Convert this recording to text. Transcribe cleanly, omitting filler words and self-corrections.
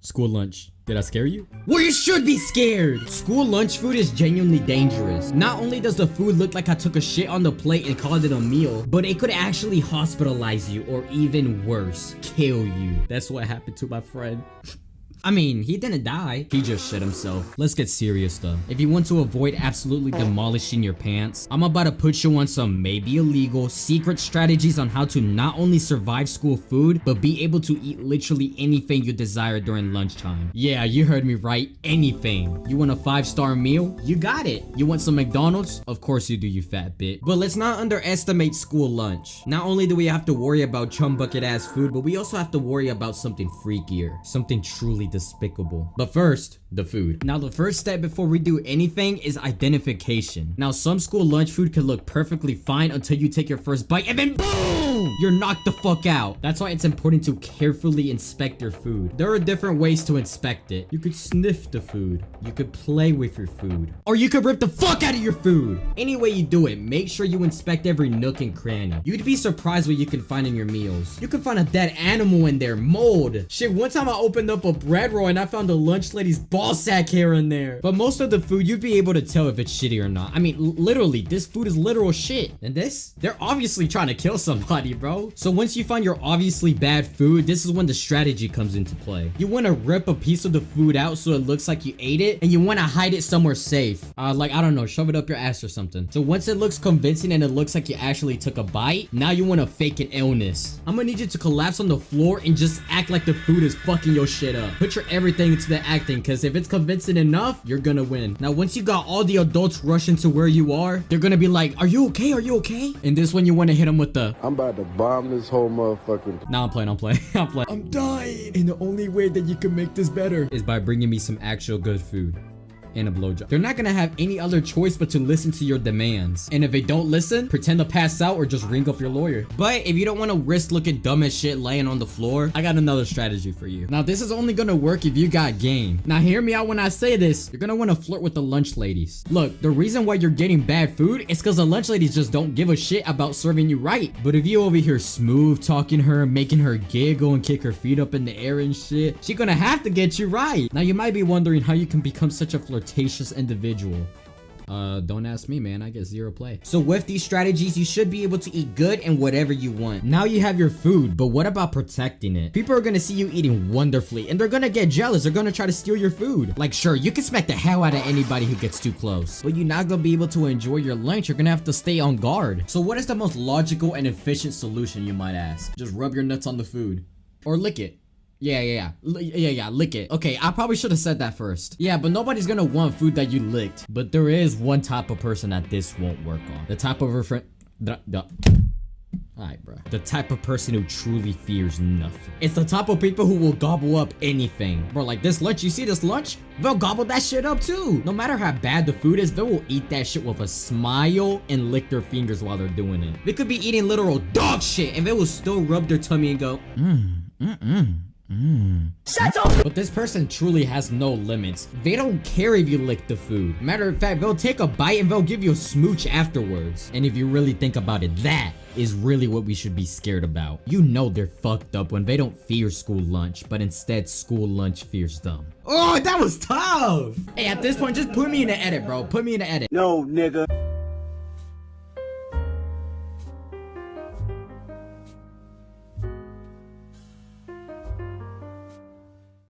School lunch. Did I scare you? Well, you should be scared. School lunch food is genuinely dangerous. Not only does the food look like I took a shit on the plate and called it a meal, but it could actually hospitalize you or even worse, kill you. That's what happened to my friend. I mean, he didn't die. He just shit himself. Let's get serious though. If you want to avoid absolutely demolishing your pants, I'm about to put you on some maybe illegal secret strategies on how to not only survive school food, but be able to eat literally anything you desire during lunchtime. Yeah, you heard me right. Anything. You want a 5-star meal? You got it. You want some McDonald's? Of course you do, you fat bit. But let's not underestimate school lunch. Not only do we have to worry about chum bucket ass food, but we also have to worry about something freakier. Something truly despicable. But first, the food. Now the first step before we do anything is identification. Now some school lunch food can look perfectly fine until you take your first bite and then boom! You're knocked the fuck out. That's why it's important to carefully inspect your food. There are different ways to inspect it. You could sniff the food. You could play with your food. Or you could rip the fuck out of your food. Any way you do it, make sure you inspect every nook and cranny. You'd be surprised what you can find in your meals. You can find a dead animal in there, mold. Shit, one time I opened up a bread roll and I found a lunch lady's ball sack hair in there. But most of the food, you'd be able to tell if it's shitty or not. I mean, literally, this food is literal shit. And this? They're obviously trying to kill somebody, bro. So once you find your obviously bad food, this is when the strategy comes into play. You want to rip a piece of the food out so it looks like you ate it, and you want to hide it somewhere safe. Like, I don't know, shove it up your ass or something. So once it looks convincing and it looks like you actually took a bite, now you want to fake an illness. I'm gonna need you to collapse on the floor and just act like the food is fucking your shit up. Put your everything into the acting, because if it's convincing enough, you're gonna win. Now once you got all the adults rushing to where you are, they're gonna be like, are you okay? Are you okay? And this one you want to hit them with the, I'm about to bomb this whole motherfucking. Nah, I'm playing. I'm dying. And the only way that you can make this better is by bringing me some actual good food and a blowjob. They're not gonna have any other choice but to listen to your demands. And if they don't listen, pretend to pass out or just ring up your lawyer. But if you don't want to risk looking dumb as shit laying on the floor, I got another strategy for you. Now this is only gonna work if you got game. Now hear me out when I say this. You're gonna want to flirt with the lunch ladies. Look, the reason why you're getting bad food is because the lunch ladies just don't give a shit about serving you right. But if you over here smooth talking her, making her giggle and kick her feet up in the air and shit, she's gonna have to get you right. Now you might be wondering how you can become such a flirtatious individual. Don't ask me, man. I get 0 play. So with these strategies, you should be able to eat good and whatever you want. Now you have your food, but what about protecting it? People are gonna see you eating wonderfully and they're gonna get jealous. They're gonna try to steal your food. Like, sure, you can smack the hell out of anybody who gets too close, but you're not gonna be able to enjoy your lunch. You're gonna have to stay on guard. So what is the most logical and efficient solution, you might ask? Just rub your nuts on the food or lick it. Yeah, lick it. Okay, I probably should have said that first. Yeah, but nobody's gonna want food that you licked. But there is one type of person that this won't work on. The type of Alright, bro. The type of person who truly fears nothing. It's the type of people who will gobble up anything. Bro, like this lunch, you see this lunch? They'll gobble that shit up too. No matter how bad the food is, they will eat that shit with a smile and lick their fingers while they're doing it. They could be eating literal dog shit and they will still rub their tummy and go, Shut up! But this person truly has no limits. They don't care if you lick the food. Matter of fact, they'll take a bite and they'll give you a smooch afterwards. And if you really think about it, that is really what we should be scared about. You know they're fucked up when they don't fear school lunch, but instead school lunch fears them. Oh, that was tough! Hey, at this point, just put me in the edit, bro. Put me in the edit. No, nigga.